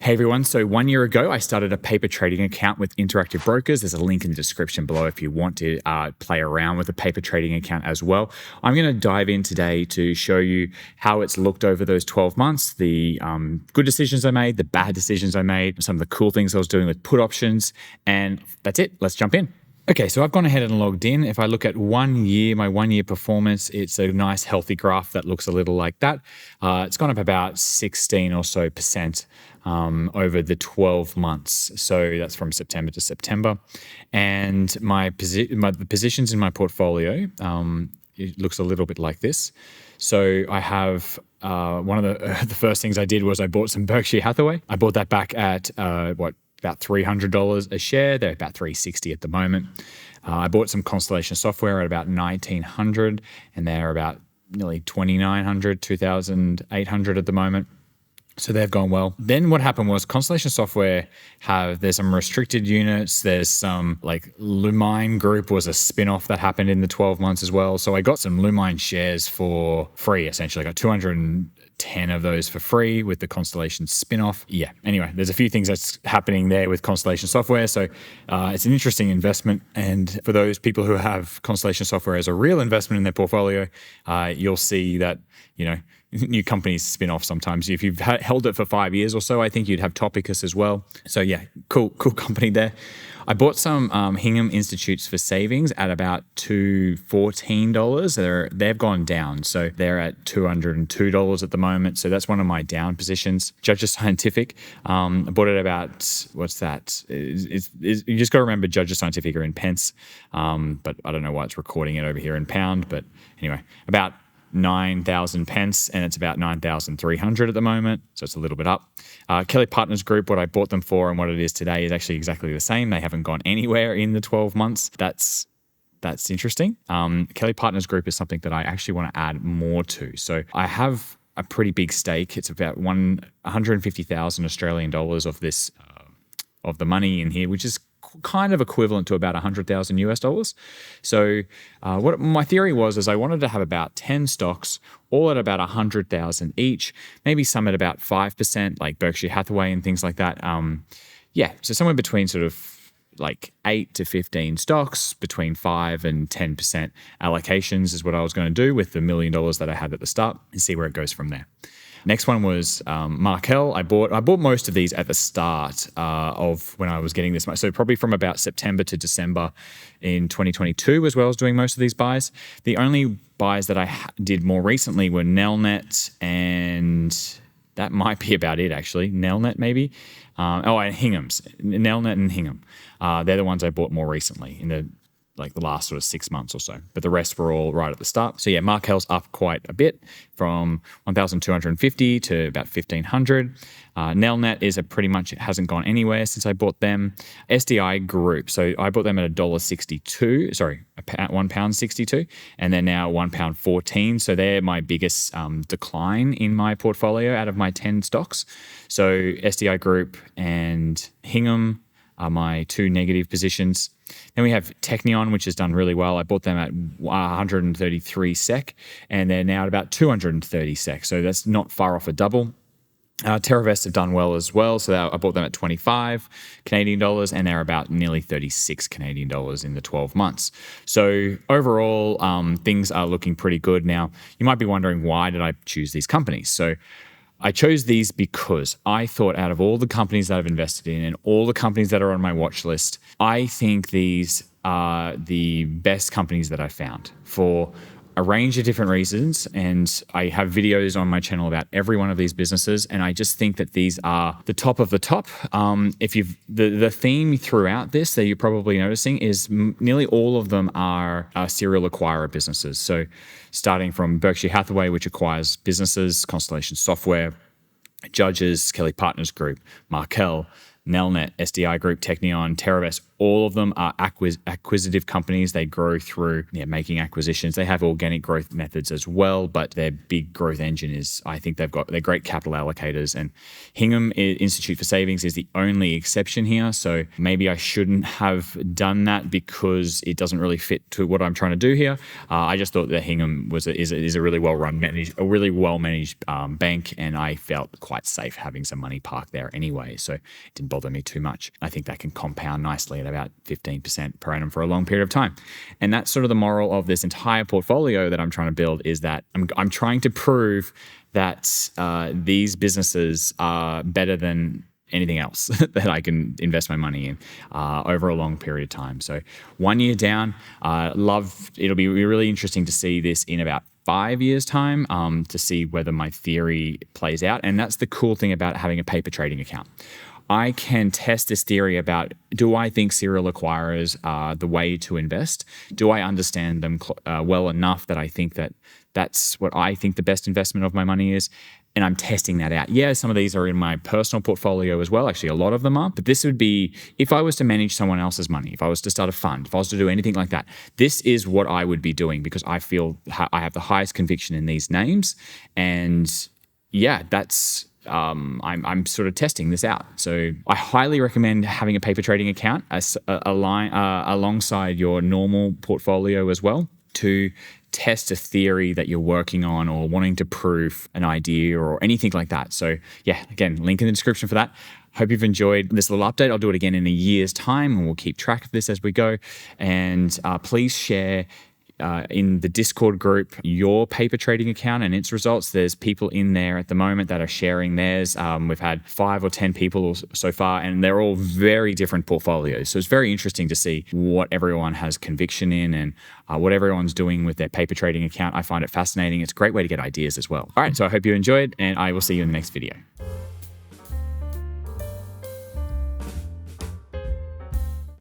Hey everyone, so 1 year ago, I started a paper trading account with Interactive Brokers. There's a link in the description below if you want to play around with a paper trading account as well. I'm going to dive in today to show you how it's looked over those 12 months, the good decisions I made, the bad decisions I made, some of the cool things I was doing with put options, and that's it. Let's jump in. Okay, so I've gone ahead and logged in. If I look at 1 year, my 1 year performance, it's a nice healthy graph that looks a little like that. It's gone up about 16 or so % over the 12 months. So that's from September to September. And the positions in my portfolio, it looks a little bit like this. So I have one of the first things I did was I bought some Berkshire Hathaway. I bought that back at about $300 a share. They're about $360 at the moment. I bought some Constellation Software at about $1,900, and they're about nearly $2,900, $2,800 at the moment. So they've gone well. Then what happened was Constellation Software there's some restricted units. There's some like Lumine Group was a spin-off that happened in the 12 months as well. So I got some Lumine shares for free, essentially. I got 210 of those for free with the Constellation spin-off. Yeah, anyway, there's a few things that's happening there with Constellation Software. So it's an interesting investment. And for those people who have Constellation Software as a real investment in their portfolio, you'll see that, new companies spin off sometimes. If you've held it for 5 years or so, I think you'd have Topicus as well. So yeah, cool company there. I bought some Hingham Institutes for Savings at about $214. They've gone down. So they're at $202 at the moment. So that's one of my down positions. Judges Scientific, I bought it about, what's that? You just got to remember Judges Scientific are in pence, but I don't know why it's recording it over here in pound. But anyway, about 9,000 pence, and it's about 9,300 at the moment, so it's a little bit up. Kelly Partners Group, what I bought them for and what it is today is actually exactly the same. They haven't gone anywhere in the 12 months. That's interesting. Kelly Partners Group is something that I actually want to add more to. So I have a pretty big stake. It's about 150,000 Australian dollars of this of the money in here, which is kind of equivalent to about 100,000 US dollars. So what my theory was I wanted to have about 10 stocks, all at about 100,000 each, maybe some at about 5%, like Berkshire Hathaway and things like that. So somewhere between sort of like 8 to 15 stocks, between 5 and 10% allocations is what I was going to do with the $1 million that I had at the start, and see where it goes from there. Next one was Markel. I bought most of these at the start of when I was getting this much. So probably from about September to December in 2022 as well as doing most of these buys. The only buys that I did more recently were Nelnet, and that might be about it actually. Nelnet maybe. And Hingham's. Nelnet and Hingham. They're the ones I bought more recently in the last sort of 6 months or so. But the rest were all right at the start. So yeah, Markel's up quite a bit from 1,250 to about 1,500. Nelnet is it hasn't gone anywhere since I bought them. SDI Group, so I bought them at $1.62, sorry, £1.62, and they're now £1.14. So they're my biggest decline in my portfolio out of my 10 stocks. So SDI Group and Hingham are my two negative positions. Then we have Technion, which has done really well. I bought them at 133 SEK, and they're now at about 230 SEK. So that's not far off a double. TerraVest have done well as well. So I bought them at 25 Canadian dollars, and they're about nearly 36 Canadian dollars in the 12 months. So overall, things are looking pretty good. Now, you might be wondering, why did I choose these companies? So I chose these because I thought out of all the companies that I've invested in and all the companies that are on my watch list, I think these are the best companies that I found for a range of different reasons. And I have videos on my channel about every one of these businesses. And I just think that these are the top of the top. The theme throughout this that you're probably noticing is nearly all of them are serial acquirer businesses. So starting from Berkshire Hathaway, which acquires businesses, Constellation Software, Judges, Kelly Partners Group, Markel, Nelnet, SDI Group, Technion, TerraVest, All of them are acquisitive companies. They grow through making acquisitions. They have organic growth methods as well, but their big growth engine is, I think they're great capital allocators. And Hingham Institute for Savings is the only exception here. So maybe I shouldn't have done that because it doesn't really fit to what I'm trying to do here. I just thought that Hingham is a really well managed bank, and I felt quite safe having some money parked there anyway. So it didn't bother me too much. I think that can compound nicely at about 15% per annum for a long period of time. And that's sort of the moral of this entire portfolio that I'm trying to build, is that I'm trying to prove that these businesses are better than anything else that I can invest my money in over a long period of time. So 1 year down, it'll be really interesting to see this in about 5 years' time to see whether my theory plays out. And that's the cool thing about having a paper trading account. I can test this theory about, do I think serial acquirers are the way to invest? Do I understand them well enough that I think that that's what I think the best investment of my money is? And I'm testing that out. Yeah, some of these are in my personal portfolio as well. Actually, a lot of them are. But this would be, if I was to manage someone else's money, if I was to start a fund, if I was to do anything like that, this is what I would be doing, because I feel I have the highest conviction in these names. And yeah, that's... I'm sort of testing this out. So I highly recommend having a paper trading account alongside your normal portfolio as well, to test a theory that you're working on or wanting to prove an idea or anything like that. So yeah, again, link in the description for that. Hope you've enjoyed this little update. I'll do it again in a year's time, and we'll keep track of this as we go. And please share in the Discord group your paper trading account and its results. There's people in there at the moment that are sharing theirs. We've had 5 or 10 people so far, and they're all very different portfolios. So it's very interesting to see what everyone has conviction in and what everyone's doing with their paper trading account. I find it fascinating. It's a great way to get ideas as well. All right, so I hope you enjoyed, and I will see you in the next video.